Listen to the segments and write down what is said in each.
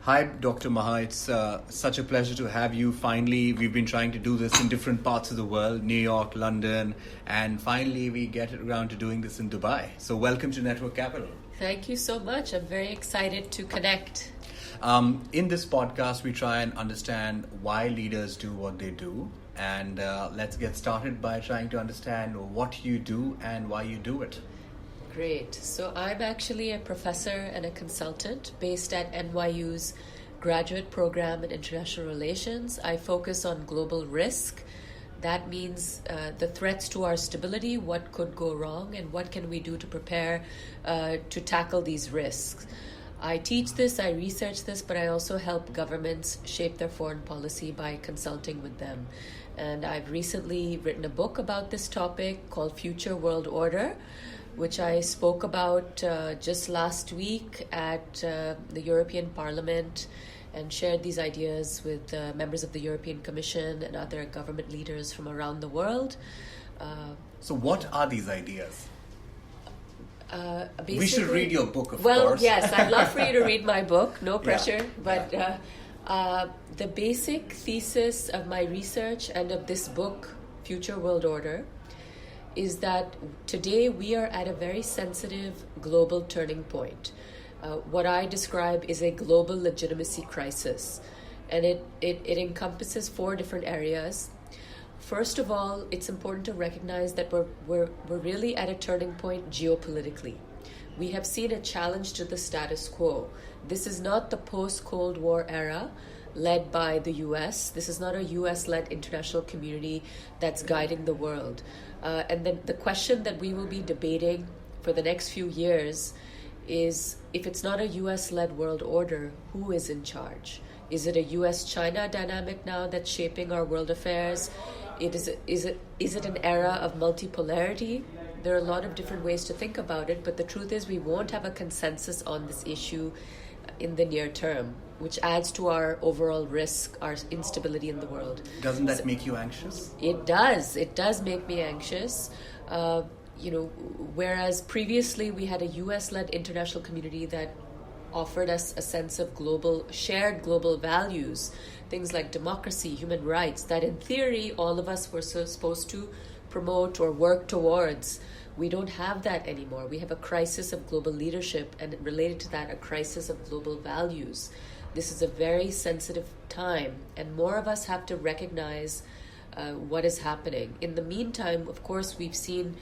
Hi, Dr. Maha. It's such a pleasure to have you. Finally, we've been trying to do this in different parts of the world, New York, London, and finally we get around to doing this in Dubai. So welcome to Network Capital. Thank you so much. I'm very excited to connect. In this podcast, we try and understand why leaders do what they do. And let's get started by trying to understand what you do and why you do it. Great. So I'm actually a professor and a consultant based at NYU's graduate program in international relations. I focus on global risk. That means the threats to our stability, what could go wrong, and what can we do to prepare to tackle these risks. I teach this, I research this, but I also help governments shape their foreign policy by consulting with them. And I've recently written a book about this topic called Future World Order, which I spoke about just last week at the European Parliament and shared these ideas with members of the European Commission and other government leaders from around the world. So what are these ideas? We should read your book, of course. Well, yes, I'd love for you to read my book, no pressure. Yeah. But the basic thesis of my research and of this book, Future World Order, is that today we are at a very sensitive global turning point. What I describe is a global legitimacy crisis, and it encompasses four different areas. First of all, it's important to recognize that we're really at a turning point geopolitically. We have seen a challenge to the status quo. This is not the post-Cold War era led by the US. This is not a US-led international community that's guiding the world. And then the question that we will be debating for the next few years is, if it's not a US-led world order, who is in charge? Is it a US-China dynamic now that's shaping our world affairs? Is it an era of multipolarity? There are a lot of different ways to think about it, but the truth is we won't have a consensus on this issue in the near term, which adds to our overall risk, our instability in the world. Doesn't that make you anxious? It does. It does make me anxious. Whereas previously we had a US-led international community that offered us a sense of shared global values, things like democracy, human rights, that in theory all of us were supposed to promote or work towards. We don't have that anymore. We have a crisis of global leadership, and related to that, a crisis of global values. This is a very sensitive time, and more of us have to recognize what is happening. In the meantime, of course, we've seen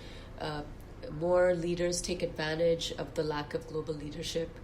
more leaders take advantage of the lack of global leadership,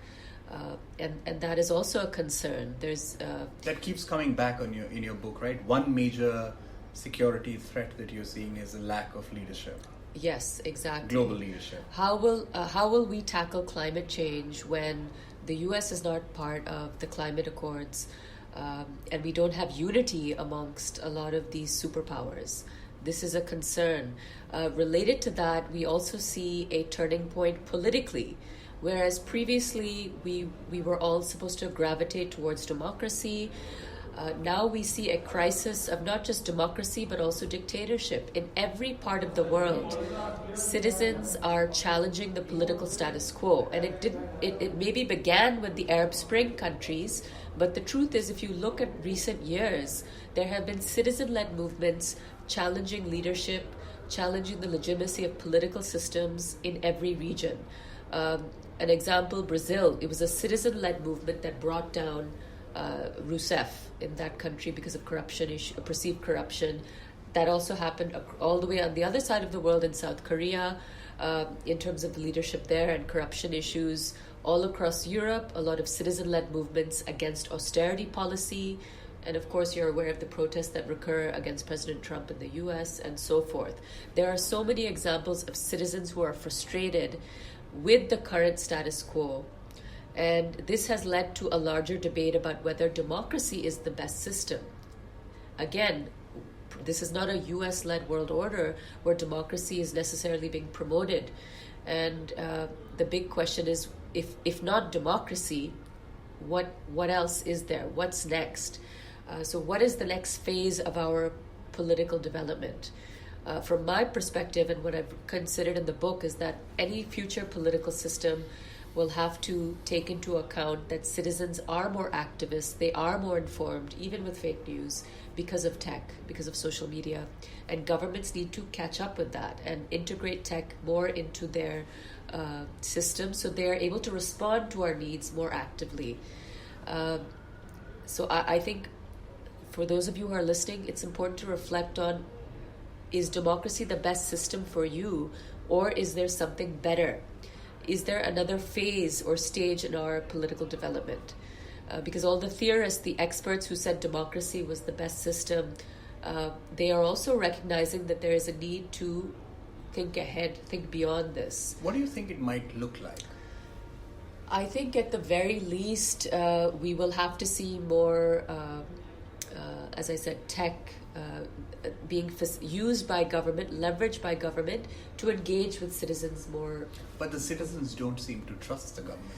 and that is also a concern. That keeps coming back in your book, right? One major security threat that you're seeing is a lack of leadership. Yes, exactly. Global leadership. How will we tackle climate change when the US is not part of the climate accords, and we don't have unity amongst a lot of these superpowers? This is a concern. Related to that, we also see a turning point politically. Whereas previously we were all supposed to gravitate towards democracy, now we see a crisis of not just democracy but also dictatorship. In every part of the world, citizens are challenging the political status quo. And it maybe began with the Arab Spring countries, but the truth is, if you look at recent years, there have been citizen-led movements challenging leadership, challenging the legitimacy of political systems in every region. An example, Brazil, it was a citizen-led movement that brought down Rousseff in that country because of perceived corruption. That also happened all the way on the other side of the world in South Korea, in terms of the leadership there and corruption issues. All across Europe, a lot of citizen-led movements against austerity policy. And of course, you're aware of the protests that recur against President Trump in the US and so forth. There are so many examples of citizens who are frustrated with the current status quo. And this has led to a larger debate about whether democracy is the best system. Again, this is not a US-led world order where democracy is necessarily being promoted. And the big question is, if not democracy, what else is there? What's next? So what is the next phase of our political development? From my perspective, and what I've considered in the book, is that any future political system will have to take into account that citizens are more activists, they are more informed, even with fake news, because of tech, because of social media. And governments need to catch up with that and integrate tech more into their system so they are able to respond to our needs more actively. So I think for those of you who are listening, it's important to reflect on, is democracy the best system for you, or is there something better? Is there another phase or stage in our political development? Because all the theorists, the experts who said democracy was the best system, they are also recognizing that there is a need to think ahead, think beyond this. What do you think it might look like? I think at the very least, we will have to see more, as I said, tech being used by government, leveraged by government to engage with citizens more. But the citizens don't seem to trust the government.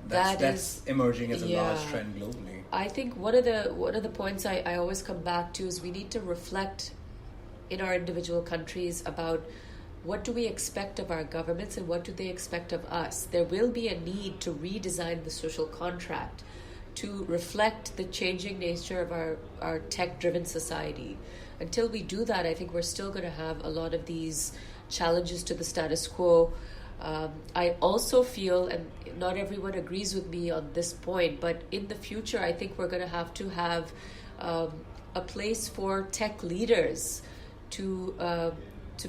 That That's is emerging as a yeah. large trend globally. I think one of the points I always come back to is we need to reflect in our individual countries about what do we expect of our governments and what do they expect of us. There will be a need to redesign the social contract to reflect the changing nature of our tech-driven society. Until we do that, I think we're still going to have a lot of these challenges to the status quo. I also feel, and not everyone agrees with me on this point, but in the future, I think we're going to have a place for tech leaders to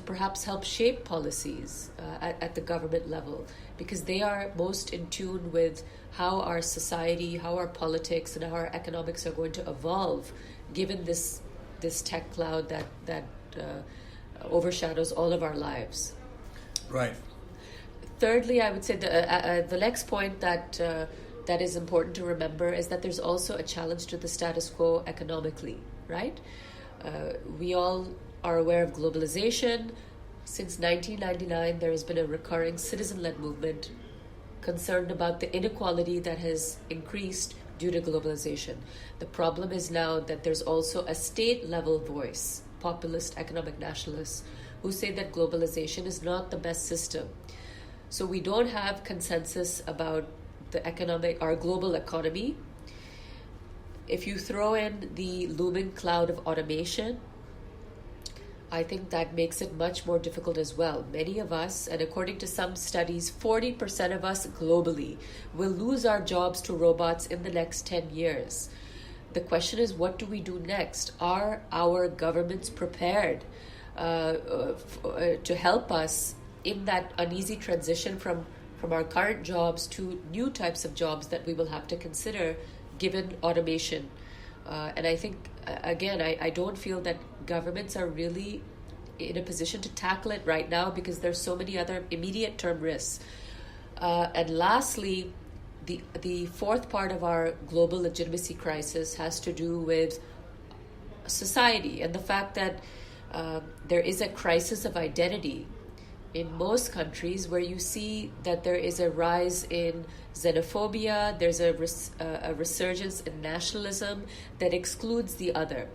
perhaps help shape policies at the government level, because they are most in tune with how our society, how our politics, and how our economics are going to evolve, given this tech cloud that overshadows all of our lives. Right. Thirdly, I would say the next point that is important to remember is that there's also a challenge to the status quo economically, right? We all are aware of globalization. Since 1999, there has been a recurring citizen-led movement concerned about the inequality that has increased due to globalization. The problem is now that there's also a state-level voice, populist economic nationalists, who say that globalization is not the best system. So we don't have consensus about our global economy. If you throw in the looming cloud of automation, I think that makes it much more difficult as well. Many of us, and according to some studies, 40% of us globally will lose our jobs to robots in the next 10 years. The question is, what do we do next? Are our governments prepared to help us in that uneasy transition from our current jobs to new types of jobs that we will have to consider given automation? And I think, again, I don't feel that governments are really in a position to tackle it right now because there's so many other immediate term risks. And lastly, the fourth part of our global legitimacy crisis has to do with society and the fact that there is a crisis of identity in most countries, where you see that there is a rise in xenophobia, there's a resurgence in nationalism that excludes the other.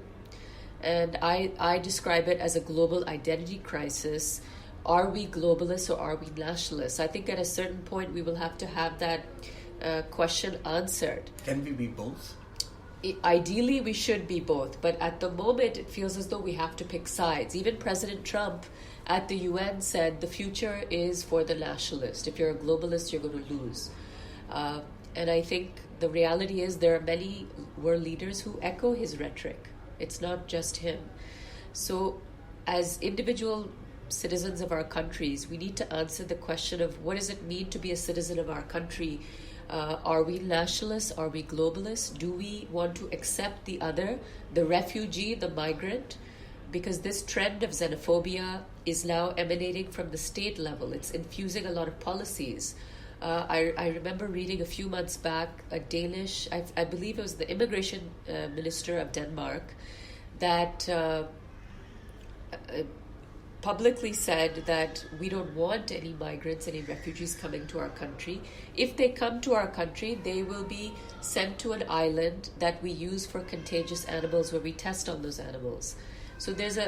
And I describe it as a global identity crisis. Are we globalists or are we nationalists? I think at a certain point we will have to have that question answered. Can we be both? Ideally, we should be both. But at the moment, it feels as though we have to pick sides. Even President Trump at the UN said the future is for the nationalist. If you're a globalist, you're going to lose. And I think the reality is there are many world leaders who echo his rhetoric. It's not just him. So as individual citizens of our countries, we need to answer the question of what does it mean to be a citizen of our country? Are we nationalists? Are we globalists? Do we want to accept the other, the refugee, the migrant? Because this trend of xenophobia is now emanating from the state level. It's infusing a lot of policies. I remember reading a few months back a Danish, I believe it was the immigration minister of Denmark, that publicly said that we don't want any migrants, any refugees coming to our country. If they come to our country, they will be sent to an island that we use for contagious animals, where we test on those animals. So there's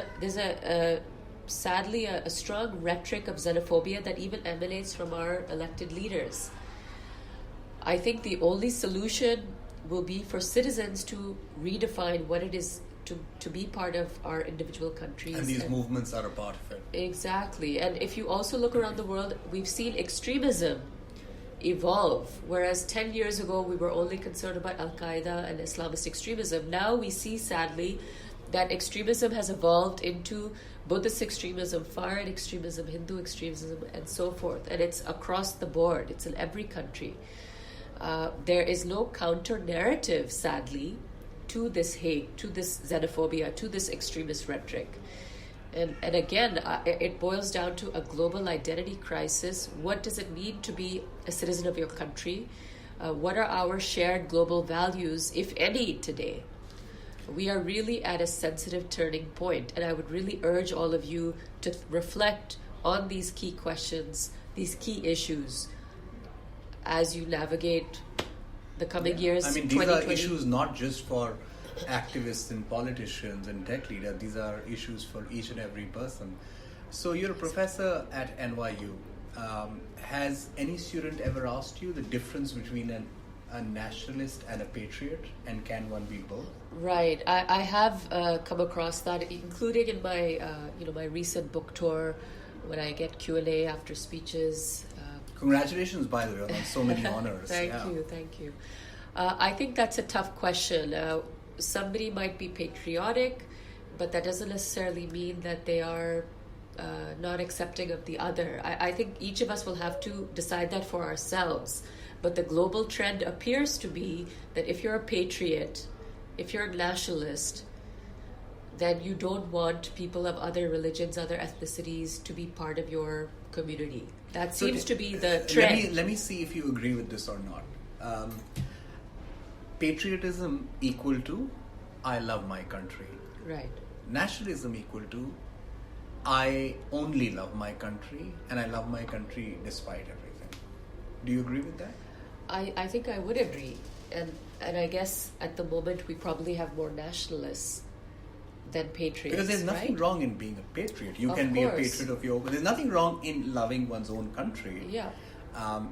sadly a strong rhetoric of xenophobia that even emanates from our elected leaders. I think the only solution will be for citizens to redefine what it is to be part of our individual countries. And these movements are a part of it. Exactly. And if you also look around the world, we've seen extremism evolve. Whereas 10 years ago, we were only concerned about Al-Qaeda and Islamist extremism. Now we see, sadly, that extremism has evolved into Buddhist extremism, far-right extremism, Hindu extremism, and so forth. And it's across the board. It's in every country. There is no counter-narrative, sadly, to this hate, to this xenophobia, to this extremist rhetoric. And again, it boils down to a global identity crisis. What does it mean to be a citizen of your country? What are our shared global values, if any, today? We are really at a sensitive turning point, and I would really urge all of you to reflect on these key questions, these key issues, as you navigate the coming years. I mean, these are issues not just for activists and politicians and tech leaders. These are issues for each and every person. So you're a professor at NYU. Has any student ever asked you the difference between a nationalist and a patriot, and can one be both? Right. I have come across that, including in my my recent book tour, when I get Q&A after speeches. Congratulations, by the way, on so many honors. Thank you. I think that's a tough question. Somebody might be patriotic, but that doesn't necessarily mean that they are not accepting of the other. I think each of us will have to decide that for ourselves. But the global trend appears to be that if you're a patriot, if you're a nationalist, then you don't want people of other religions, other ethnicities to be part of your community. That seems to be the trend. Let me see if you agree with this or not. Patriotism equal to I love my country. Right. Nationalism equal to I only love my country and I love my country despite everything. Do you agree with that? I think I would agree. And I guess at the moment we probably have more nationalists than patriots. Because there's nothing wrong in being a patriot. You can be a patriot of your... There's nothing wrong in loving one's own country. Yeah.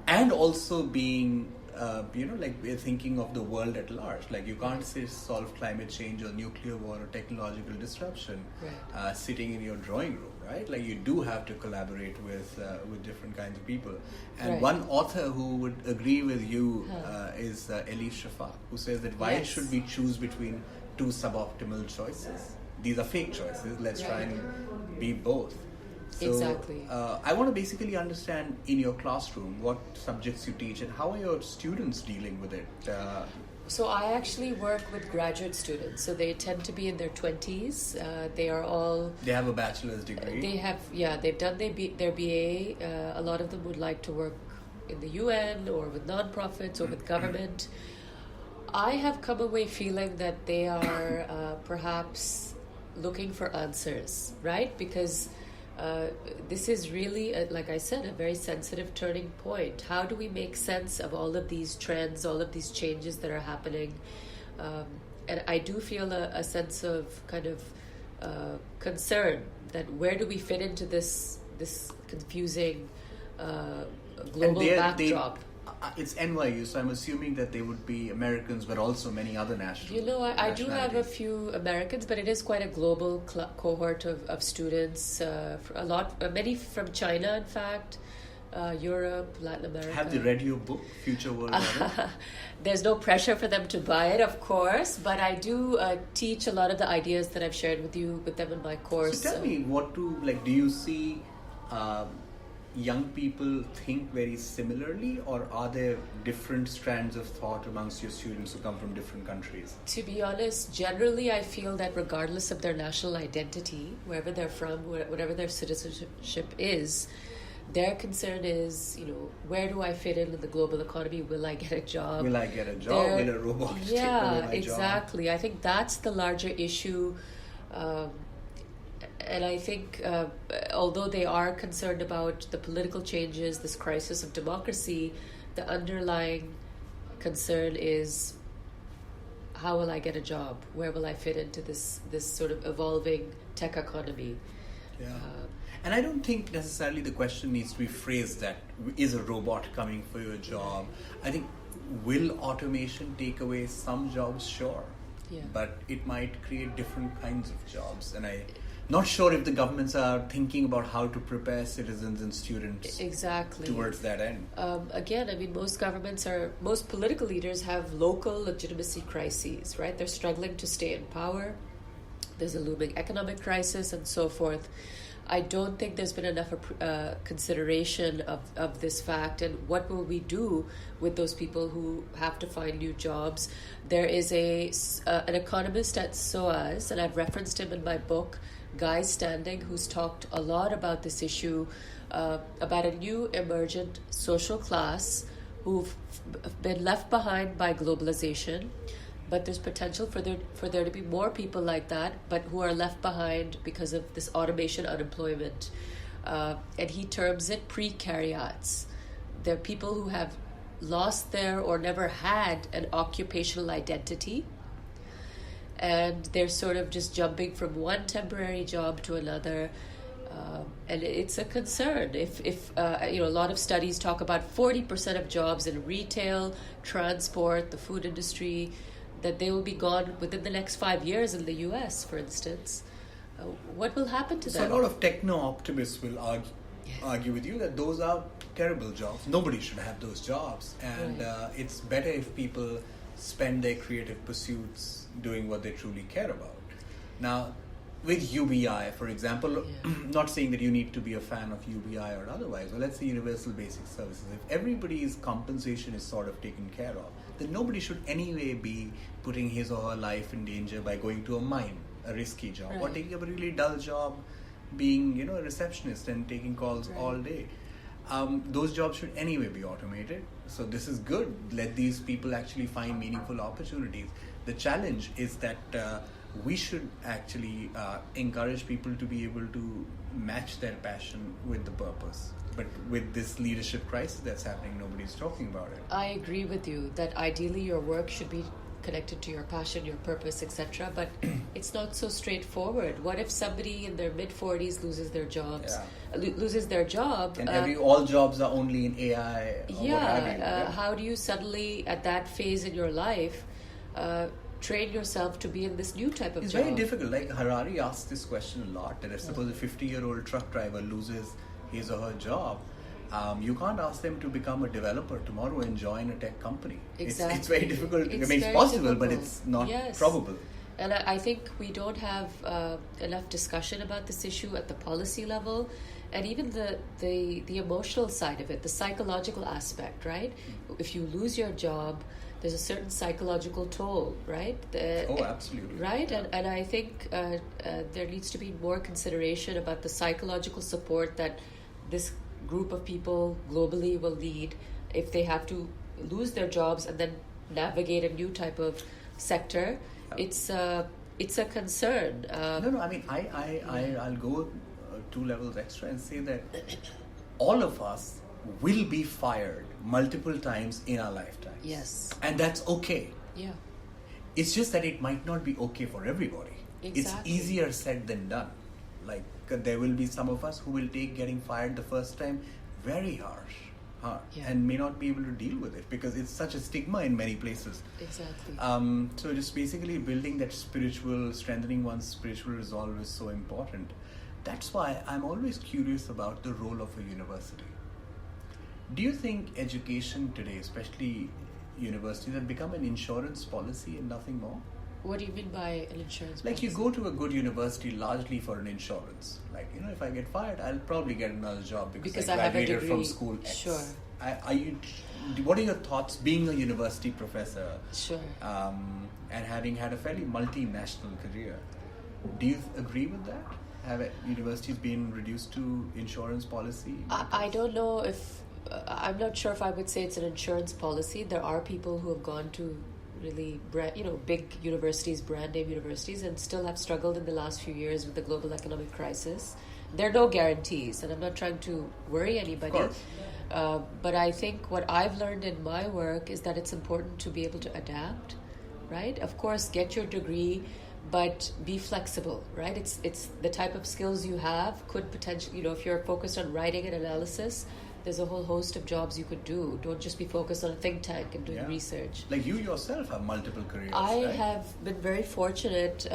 And also being, we're thinking of the world at large. Like you can't say solve climate change or nuclear war or technological disruption sitting in your drawing room, right? Like you do have to collaborate with different kinds of people. And one author who would agree with you is Elise Shafak, who says that why should we choose between two suboptimal choices? These are fake choices. Let's try and be both. So, exactly. I want to basically understand in your classroom what subjects you teach and how are your students dealing with it? So I actually work with graduate students. So they tend to be in their 20s. They are all... They have a bachelor's degree. They have, they've done their BA. A lot of them would like to work in the UN or with nonprofits or with government. I have come away feeling that they are perhaps looking for answers, right? Because this is really, like I said, a very sensitive turning point. How do we make sense of all of these trends, all of these changes that are happening? And I do feel a sense of kind of concern that where do we fit into this confusing global backdrop? It's NYU, so I'm assuming that they would be Americans, but also many other nationalities. I do have a few Americans, but it is quite a global cohort of students. Many from China, in fact, Europe, Latin America. Have they read your book, Future World Order? There's no pressure for them to buy it, of course, but I do teach a lot of the ideas that I've shared with them in my course. So tell me, do you see young people think very similarly, or are there different strands of thought amongst your students who come from different countries? To be honest, generally I feel that regardless of their national identity, wherever they're from, whatever their citizenship is, their concern is, where do I fit in the global economy? Will I get a job? Will I get a job? Will a robot take away my job? Exactly. I think that's the larger issue. And I think, although they are concerned about the political changes, this crisis of democracy, the underlying concern is, how will I get a job? Where will I fit into this sort of evolving tech economy? Yeah. And I don't think necessarily the question needs to be phrased that, is a robot coming for your job? I think will automation take away some jobs? Sure. Yeah. But it might create different kinds of jobs. And I'm not sure if the governments are thinking about how to prepare citizens and students Exactly. towards that end. Again, I mean, most political leaders have local legitimacy crises, right? They're struggling to stay in power. There's a looming economic crisis and so forth. I don't think there's been enough consideration of this fact, and what will we do with those people who have to find new jobs? There is an economist at SOAS, and I've referenced him in my book, Guy Standing, who's talked a lot about this issue, about a new emergent social class who've been left behind by globalization. But there's potential for there to be more people like that, but who are left behind because of this automation unemployment. And he terms it precariats. They're people who have lost their or never had an occupational identity. And they're sort of just jumping from one temporary job to another. And it's a concern. If a lot of studies talk about 40% of jobs in retail, transport, the food industry, that they will be gone within the next 5 years in the US, for instance. What will happen to them? So a lot of techno-optimists will argue with you that those are terrible jobs. Nobody should have those jobs. And Right. It's better if people spend their creative pursuits doing what they truly care about. Now, with UBI, for example, not saying that you need to be a fan of UBI or otherwise, but let's say universal basic services. If everybody's compensation is sort of taken care of, then nobody should anyway be putting his or her life in danger by going to a mine, a risky job, or Right. taking a really dull job, being a receptionist and taking calls Right. all day. Those jobs should anyway be automated. So this is good. Let these people actually find meaningful opportunities. The challenge is that we should actually encourage people to be able to match their passion with the purpose. But with this leadership crisis that's happening, nobody's talking about it. I agree with you that ideally your work should be connected to your passion, your purpose, etc. But it's not so straightforward. What if somebody in their mid-40s loses their jobs? Loses their job. And all jobs are only in AI or what have you. How do you suddenly, at that phase in your life, train yourself to be in this new type of It's job? very difficult. Like Harari asks this question a lot, that if suppose a 50-year-old truck driver loses his or her job, you can't ask them to become a developer tomorrow and join a tech company. Exactly. It's very difficult. It's It's very possible, but difficult. it's not Yes. probable. And I think we don't have enough discussion about this issue at the policy level, and even the emotional side of it, the psychological aspect, right? If you lose your job, there's a certain psychological toll, right? Absolutely. Right? And I think there needs to be more consideration about the psychological support that this group of people globally will need if they have to lose their jobs and then navigate a new type of sector. It's a concern. No. I mean, I'll go 2 levels extra and say that all of us will be fired multiple times in our lifetimes. Yes. And that's okay. Yeah. It's just that it might not be okay for everybody. It's Exactly. easier said than done. Like there will be some of us who will take getting fired the first time very harsh. Yeah. And may not be able to deal with it because it's such a stigma in many places. Exactly. So just basically building that strengthening one's spiritual resolve is so important. That's why I'm always curious about the role of a university. Do you think education today, especially universities, have become an insurance policy and nothing more? What do you mean by an insurance Like you policy? go to a good university largely for an insurance. Like, if I get fired, I'll probably get another job because I have a graduated from degree. school X. Sure. What are your thoughts being a university professor Sure. and having had a fairly multinational career? Do you agree with that? Have universities been reduced to insurance policy? I don't know if I'm not sure if I would say it's an insurance policy. There are people who have gone to really big universities, brand name universities, and still have struggled in the last few years with the global economic crisis. There are no guarantees, and I'm not trying to worry anybody. Of course. But I think what I've learned in my work is that it's important to be able to adapt, right? Of course, get your degree, but be flexible, right? It's the type of skills you have could potentially, if you're focused on writing and analysis, There's a whole host of jobs you could do. Don't just be focused on a think tank and doing research. Like you yourself have multiple careers, I right? have been very fortunate,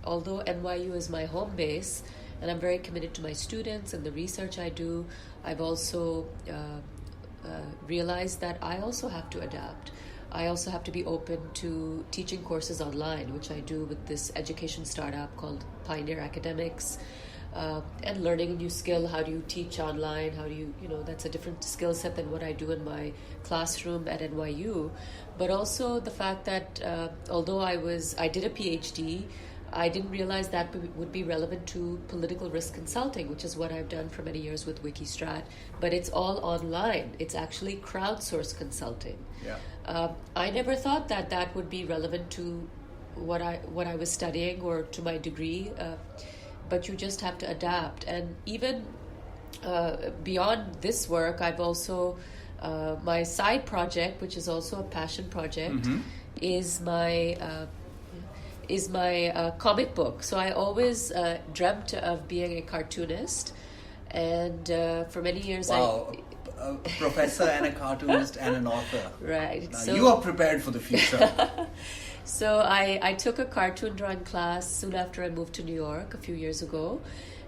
although NYU is my home base, and I'm very committed to my students and the research I do. I've also realized that I also have to adapt. I also have to be open to teaching courses online, which I do with this education startup called Pioneer Academics, and learning a new skill. How do you teach online? How do you, that's a different skill set than what I do in my classroom at NYU. But also the fact that although I did a PhD, I didn't realize that would be relevant to political risk consulting, which is what I've done for many years with Wikistrat. But it's all online. It's actually crowdsourced consulting. Yeah. I never thought that would be relevant to what I was studying or to my degree. But you just have to adapt. And even beyond this work, I've also my side project, which is also a passion project, is my comic book. So I always dreamt of being a cartoonist, and for many years a professor and a cartoonist and an author. Right. Now so you are prepared for the future. So I took a cartoon drawing class soon after I moved to New York a few years ago,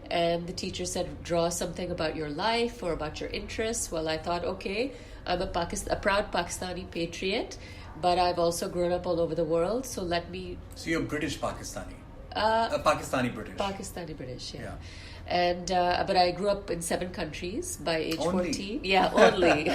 and the teacher said, draw something about your life or about your interests. Well, I thought, okay, I'm a proud Pakistani patriot, but I've also grown up all over the world, so let me... So you're British Pakistani? Pakistani British. Pakistani British, yeah. And but I grew up in 7 countries by age 14. Yeah, only.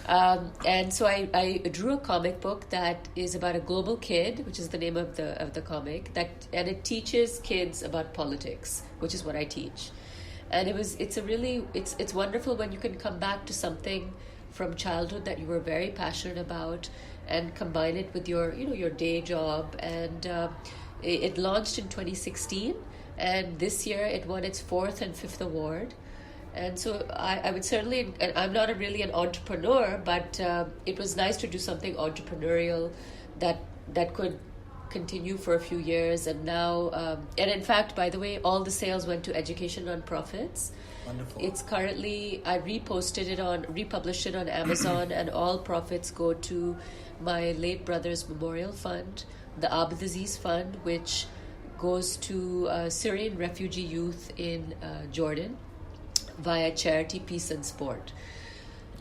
And so I drew a comic book that is about a global kid, which is the name of the comic, and it teaches kids about politics, which is what I teach. And it's wonderful when you can come back to something from childhood that you were very passionate about and combine it with your day job. And it launched in 2016, and this year it won its 4th and 5th award. And so I would certainly, and I'm not really an entrepreneur, but it was nice to do something entrepreneurial that could continue for a few years. And now, and in fact, by the way, all the sales went to education nonprofits. Wonderful. It's currently, I republished it on Amazon, and all profits go to my late brother's memorial fund, the Abdelaziz Fund, which goes to Syrian refugee youth in Jordan via charity, peace and sport.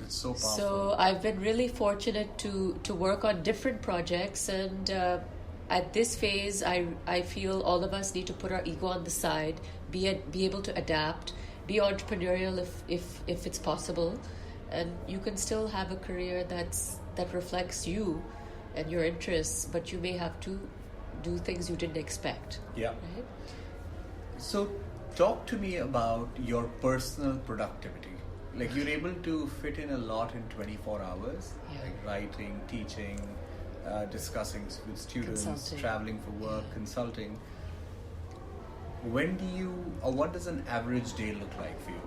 It's so powerful. So I've been really fortunate to work on different projects, and at this phase I feel all of us need to put our ego on the side, be able to adapt, be entrepreneurial if it's possible, and you can still have a career that reflects you and your interests, but you may have to do things you didn't expect. Yeah. Right? So talk to me about your personal productivity. Like you're able to fit in a lot in 24 hours, like writing, teaching, discussing with students, traveling for work, consulting. What does an average day look like for you?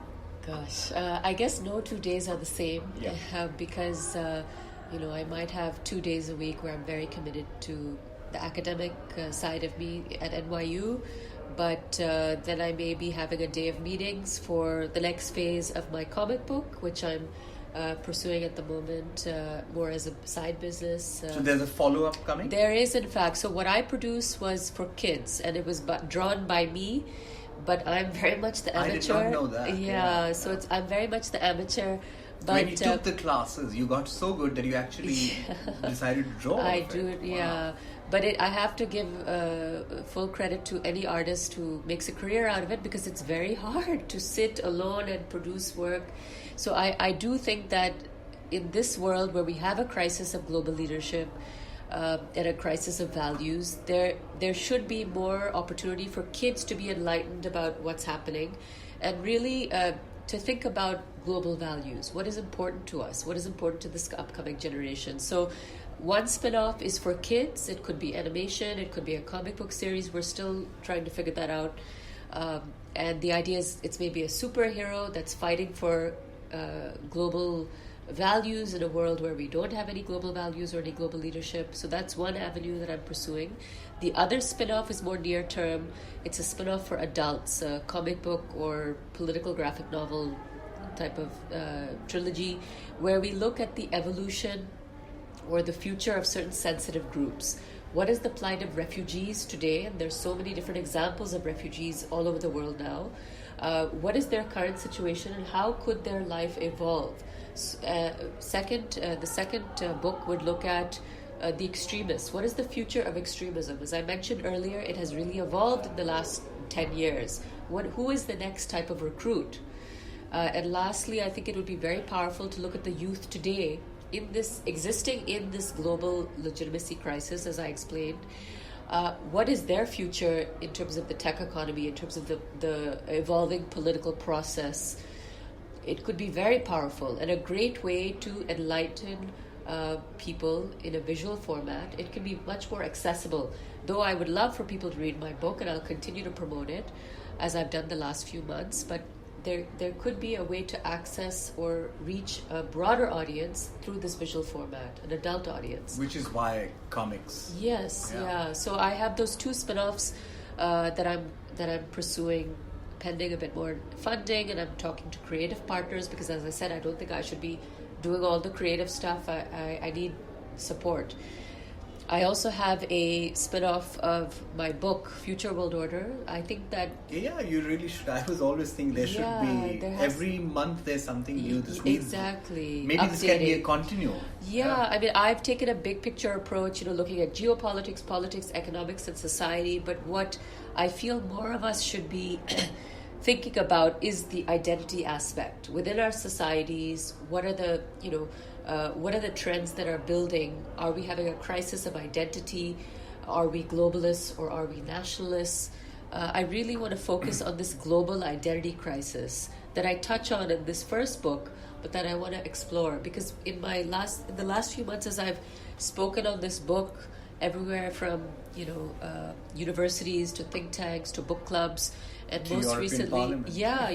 Gosh, I guess no 2 days are the same, because I might have 2 days a week where I'm very committed to the academic side of me at NYU, but then I may be having a day of meetings for the next phase of my comic book, which I'm pursuing at the moment more as a side business. So there's a follow-up coming? There is, in fact. So what I produced was for kids, and it was drawn by me, but I'm very much the amateur. I did not know that. Yeah, so I'm very much the amateur. But when you took the classes, you got so good that you actually decided to draw. I do it, yeah. But I have to give full credit to any artist who makes a career out of it, because it's very hard to sit alone and produce work. So I do think that in this world where we have a crisis of global leadership and a crisis of values, there should be more opportunity for kids to be enlightened about what's happening, and really to think about global values. What is important to us? What is important to this upcoming generation? So one spin-off is for kids. It could be animation. It could be a comic book series. We're still trying to figure that out. And the idea is it's maybe a superhero that's fighting for global values in a world where we don't have any global values or any global leadership. So that's one avenue that I'm pursuing. The other spin-off is more near term. It's a spin-off for adults, a comic book or political graphic novel type of trilogy, where we look at the evolution or the future of certain sensitive groups. What is the plight of refugees today? And there's so many different examples of refugees all over the world now. What is their current situation and how could their life evolve? The second book would look at the extremists. What is the future of extremism? As I mentioned earlier, it has really evolved in the last 10 years. Who is the next type of recruit? And lastly, I think it would be very powerful to look at the youth today existing in this global legitimacy crisis, as I explained. What is their future in terms of the tech economy, in terms of the evolving political process? It could be very powerful and a great way to enlighten people in a visual format. It can be much more accessible. Though I would love for people to read my book, and I'll continue to promote it as I've done the last few months, but there could be a way to access or reach a broader audience through this visual format, an adult audience. Which is why comics. Yes, yeah. So I have those 2 spin-offs that I'm pursuing, pending a bit more funding, and I'm talking to creative partners because, as I said, I don't think I should be doing all the creative stuff. I need support. I also have a spin-off of my book, Future World Order. I think that... Yeah, you really should. I was always thinking there should be... Every month there's something new. This exactly. Maybe updating. This can be a continuum. Yeah, I mean, I've taken a big picture approach, looking at geopolitics, politics, economics, and society. But what I feel more of us should be thinking about is the identity aspect. Within our societies, what are the, what are the trends that are building? Are we having a crisis of identity? Are we globalists or are we nationalists? I really want to focus on this global identity crisis that I touch on in this first book, but that I want to explore, because in the last few months, as I've spoken on this book everywhere from universities to think tanks to book clubs, and to most European recently, Parliament.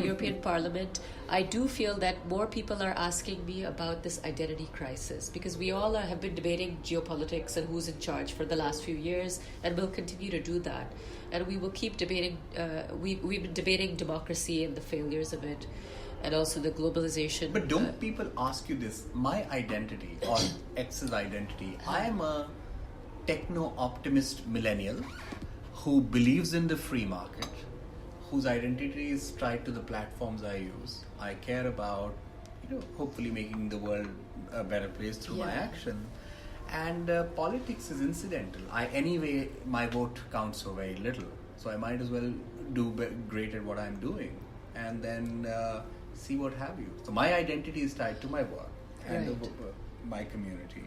European Parliament, I do feel that more people are asking me about this identity crisis, because we all have been debating geopolitics and who's in charge for the last few years, and we'll continue to do that. And we will keep debating, we've been debating democracy and the failures of it, and also the globalization. But don't people ask you this? My identity, or X's identity, I am a techno-optimist millennial who believes in the free market, whose identity is tied to the platforms I use. I care about, hopefully making the world a better place through my action. And politics is incidental. Anyway, my vote counts for very little. So I might as well do great at what I'm doing. And then see what have you. So my identity is tied to my work and my community.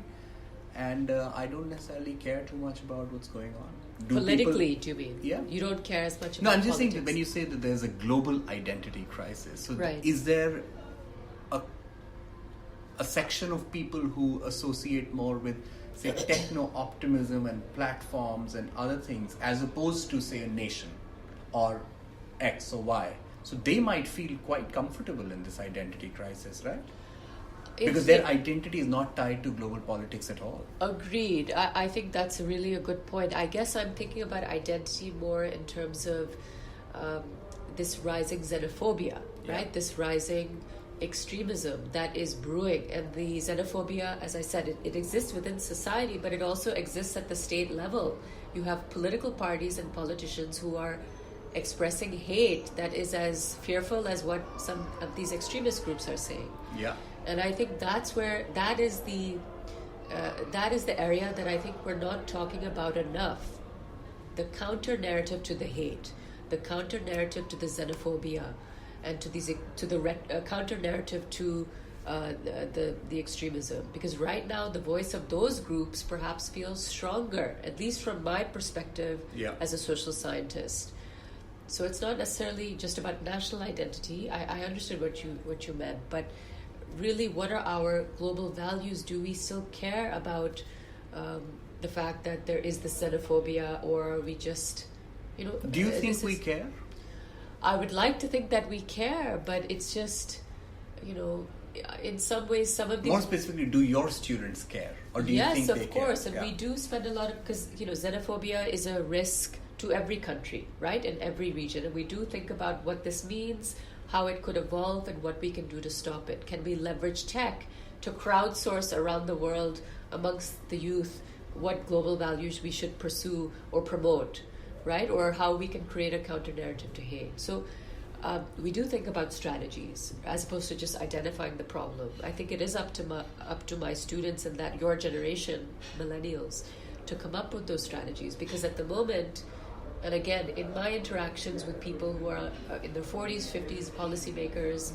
And I don't necessarily care too much about what's going on. Politically, do you mean? Yeah. You don't care as much about No, I'm just politics. saying that when you say that there's a global identity crisis, so Right. is there a section of people who associate more with, say, techno-optimism and platforms and other things, as opposed to, say, a nation or X or Y? So they might feel quite comfortable in this identity crisis, right? Because their identity is not tied to global politics at all. Agreed. I think that's really a good point. I guess I'm thinking about identity more in terms of this rising xenophobia, right? This rising extremism that is brewing. And the xenophobia, as I said, it exists within society, but it also exists at the state level. You have political parties and politicians who are expressing hate that is as fearful as what some of these extremist groups are saying. Yeah. And I think that is the area that I think we're not talking about enough. The counter narrative to the hate, the counter narrative to the xenophobia, and to the counter narrative to the extremism. Because right now the voice of those groups perhaps feels stronger, at least from my perspective as a social scientist. So it's not necessarily just about national identity. I understood what you meant, but really, what are our global values? Do we still care about the fact that there is this xenophobia, or are we just, Do you think we care? I would like to think that we care, but it's just, in some ways, some of these... More specifically, do your students care? Or do you think they care? Yes, of course. And we do spend a lot of... Because, xenophobia is a risk to every country, right? In every region. And we do think about what this means how it could evolve and what we can do to stop it. Can we leverage tech to crowdsource around the world amongst the youth what global values we should pursue or promote, right? Or how we can create a counter-narrative to hate. So we do think about strategies as opposed to just identifying the problem. I think it is up to my students and that your generation, millennials, to come up with those strategies, because at the moment, and again, in my interactions with people who are in their 40s, 50s, policymakers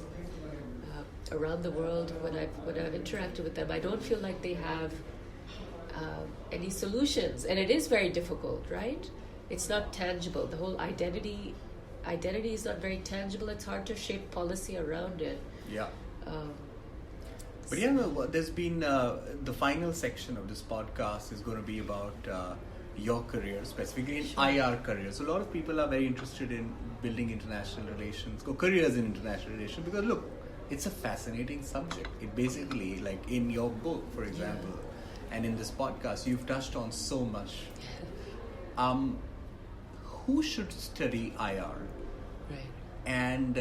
around the world, when I've interacted with them, I don't feel like they have any solutions, and it is very difficult, right? It's not tangible. The whole identity is not very tangible. It's hard to shape policy around it. Yeah. But there's been the final section of this podcast is going to be about your career, specifically in IR career. So a lot of people are very interested in building international relations, or careers in international relations, because look, it's a fascinating subject. It basically, like in your book, for example, and in this podcast, you've touched on so much. Who should study IR? Right. And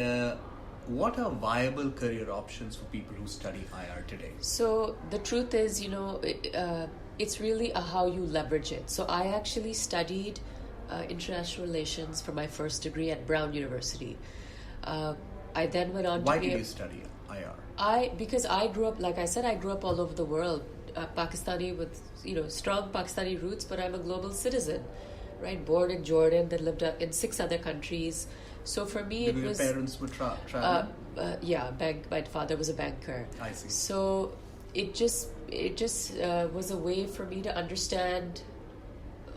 what are viable career options for people who study IR today? So the truth is, it's really how you leverage it. So I actually studied international relations for my first degree at Brown University. I then went on to Why did you study IR? Because I grew up, like I said, I grew up all over the world, Pakistani with strong Pakistani roots, but I'm a global citizen, right? Born in Jordan, then lived in 6 other countries. So for me, it was. Your parents were traveling? My father was a banker. I see. So it just was a way for me to understand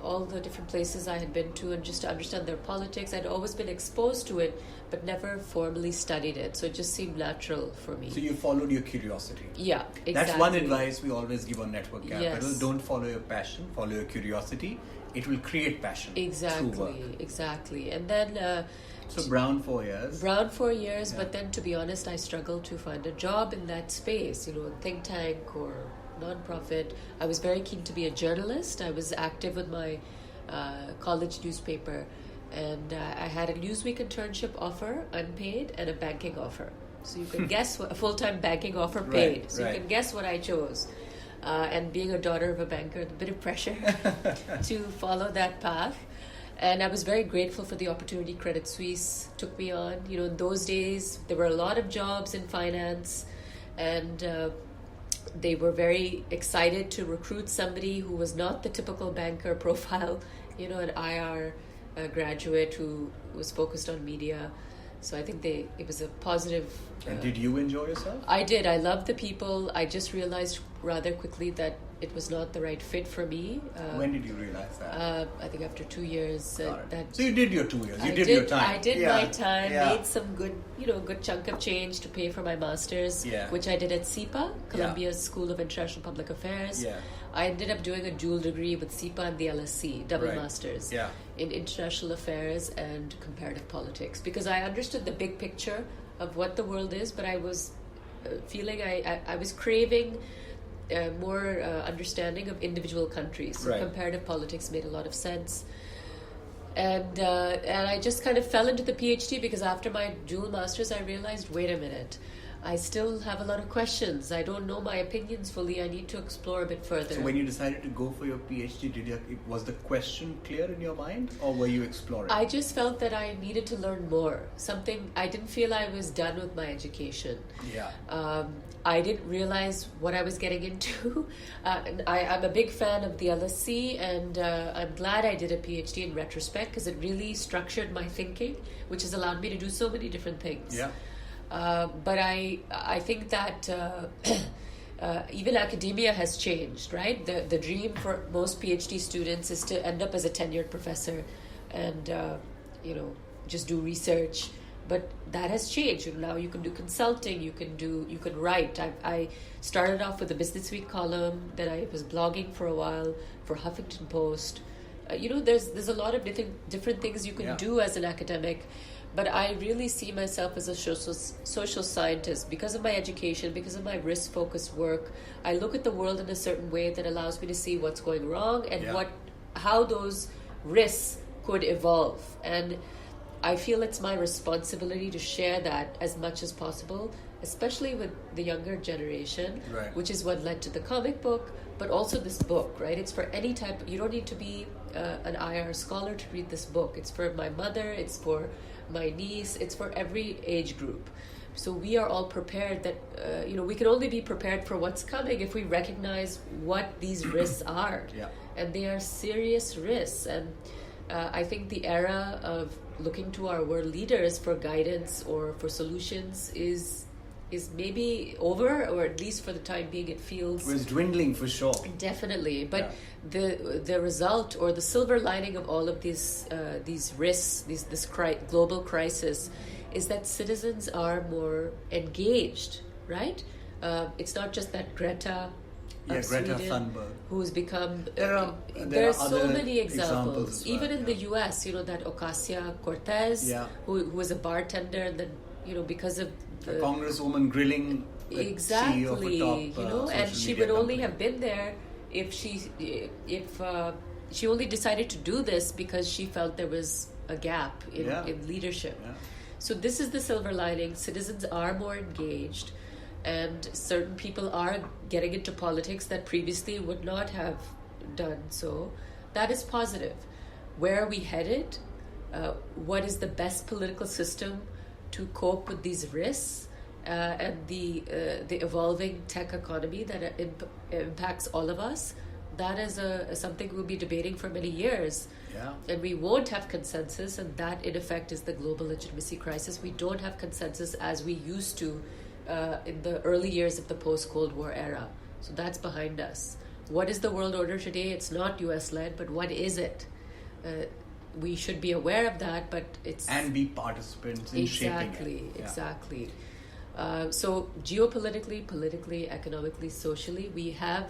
all the different places I had been to, and just to understand their politics. I'd always been exposed to it, but never formally studied it. So it just seemed natural for me. So you followed your curiosity. Yeah, exactly. That's one advice we always give on Network Capital. Yes. Don't follow your passion, follow your curiosity. It will create passion through work. Exactly. And then... So Brown 4 years. Brown 4 years, but then to be honest, I struggled to find a job in that space, a think tank or non-profit. I was very keen to be a journalist. I was active with my college newspaper, and I had a Newsweek internship offer, unpaid, and a banking offer. So you can guess what a full-time banking offer paid. You can guess what I chose. And being a daughter of a banker, a bit of pressure to follow that path. And I was very grateful for the opportunity Credit Suisse took me on. In those days, there were a lot of jobs in finance, and they were very excited to recruit somebody who was not the typical banker profile, an IR graduate who was focused on media. So I think it was a positive... And did you enjoy yourself? I did. I loved the people. I just realized rather quickly that it was not the right fit for me. When did you realize that? I think after 2 years. So you did your 2 years. You did your time. I did my time. Made some good chunk of change to pay for my master's, which I did at CIPA, Columbia's School of International Public Affairs. Yeah. I ended up doing a dual degree with CIPA and the LSE, double masters, in international affairs and comparative politics, because I understood the big picture of what the world is, but I was feeling I was craving more understanding of individual countries. So comparative politics made a lot of sense. And I just kind of fell into the PhD, because after my dual masters, I realized, wait a minute, I still have a lot of questions. I don't know my opinions fully. I need to explore a bit further. So when you decided to go for your PhD, was the question clear in your mind, or were you exploring? I just felt that I needed to learn more. I didn't feel I was done with my education. Yeah. I didn't realize what I was getting into. I'm a big fan of the LSE, and I'm glad I did a PhD in retrospect, because it really structured my thinking, which has allowed me to do so many different things. Yeah. But I think that even academia has changed, right? The dream for most PhD students is to end up as a tenured professor and, just do research. But that has changed. Now you can do consulting, you can write. I started off with a Business Week column, then I was blogging for a while for Huffington Post. There's a lot of different things you can do as an academic. But I really see myself as a social scientist because of my education, because of my risk-focused work. I look at the world in a certain way that allows me to see what's going wrong and how those risks could evolve. And I feel it's my responsibility to share that as much as possible, especially with the younger generation, Right. which is what led to the comic book, but also this book, right? It's for any type. You don't need to be an IR scholar to read this book. It's for my mother. It's for my niece. It's for every age group. So we are all prepared that, we can only be prepared for what's coming if we recognize what these risks are. Yeah. And they are serious risks. And I think the era of looking to our world leaders for guidance or for solutions is maybe over, or at least for the time being it feels... It was dwindling for sure. Definitely. But the result or the silver lining of all of these risks, this global crisis, is that citizens are more engaged, right? It's not just that Greta Greta Sweden, Thunberg, who's become... There are so other many examples examples. as well, Even in the US, that Ocasio-Cortez, who was a bartender, and then, because of a congresswoman grilling the exactly, CEO of a top and social she media would only company. have been there if she only decided to do this because she felt there was a gap in leadership. Yeah. So this is the silver lining. Citizens are more engaged, and certain people are getting into politics that previously would not have done so. That is positive. Where are we headed? What is the best political system to cope with these risks and the evolving tech economy that impacts all of us? That is something we'll be debating for many years. Yeah. And we won't have consensus, and that in effect is the global legitimacy crisis. We don't have consensus as we used to in the early years of the post-Cold War era. So that's behind us. What is the world order today? It's not US-led, but what is it? We should be aware of that, but it's... And be participants in shaping it. Exactly. So geopolitically, politically, economically, socially, we have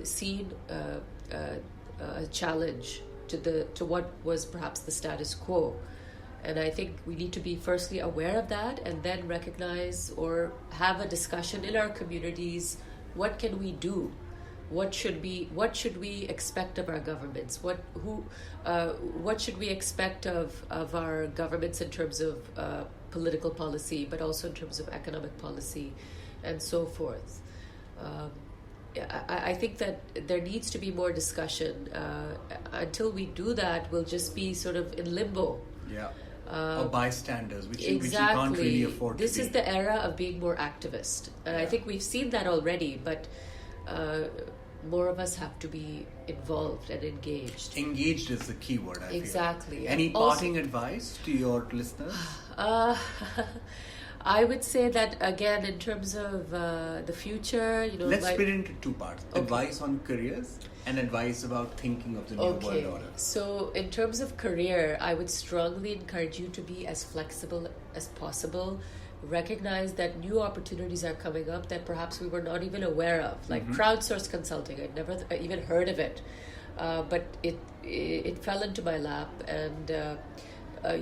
seen a challenge to what was perhaps the status quo. And I think we need to be firstly aware of that, and then recognize or have a discussion in our communities. What can we do? What should we expect of our governments? What should we expect of our governments in terms of political policy, but also in terms of economic policy, and so forth? I think that there needs to be more discussion. Until we do that, we'll just be sort of in limbo. Yeah. Or bystanders, which Exactly. which you can't really afford This to be. is the era of being more activist. And I think we've seen that already, but more of us have to be involved and engaged. Engaged is the key word, I feel. Exactly. Any And also- parting advice to your listeners? I would say that, again, in terms of the future, Let's split it into two parts. Okay. Advice on careers and advice about thinking of the new world order. So in terms of career, I would strongly encourage you to be as flexible as possible. Recognize that new opportunities are coming up that perhaps we were not even aware of, like crowdsourced consulting. I'd never even heard of it, but it fell into my lap, and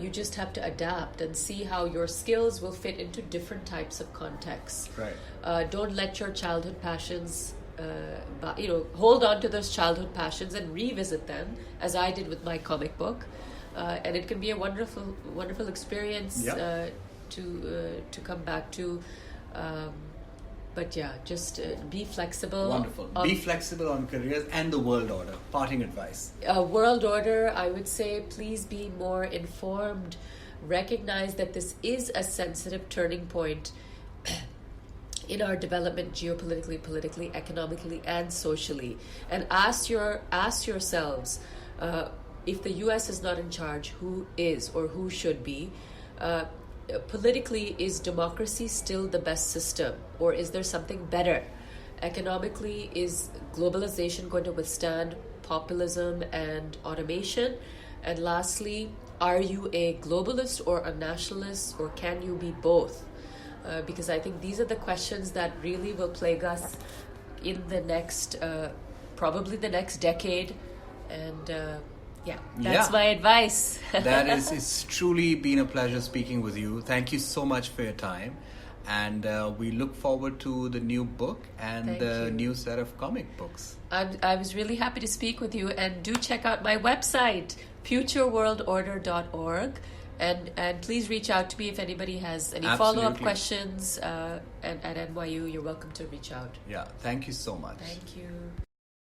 you just have to adapt and see how your skills will fit into different types of contexts. Right. Don't let your childhood passions, hold on to those childhood passions and revisit them, as I did with my comic book, and it can be a wonderful experience. Yeah. To come back to, but yeah, just be flexible. Wonderful. Be flexible on careers and the world order. Parting advice. World order, I would say, please be more informed. Recognize that this is a sensitive turning point in our development, geopolitically, politically, economically, and socially. And ask yourselves, if the U.S. is not in charge, who is or who should be? Politically, is democracy still the best system, or is there something better? Economically, is globalization going to withstand populism and automation? And lastly, are you a globalist or a nationalist, or can you be both? Because I think these are the questions that really will plague us in the next, probably the next decade. And that's my advice. That is, it's truly been a pleasure speaking with you. Thank you so much for your time. And we look forward to the new book and the new set of comic books. I was really happy to speak with you. And do check out my website, futureworldorder.org. And please reach out to me if anybody has any follow-up questions at NYU. You're welcome to reach out. Yeah, thank you so much. Thank you.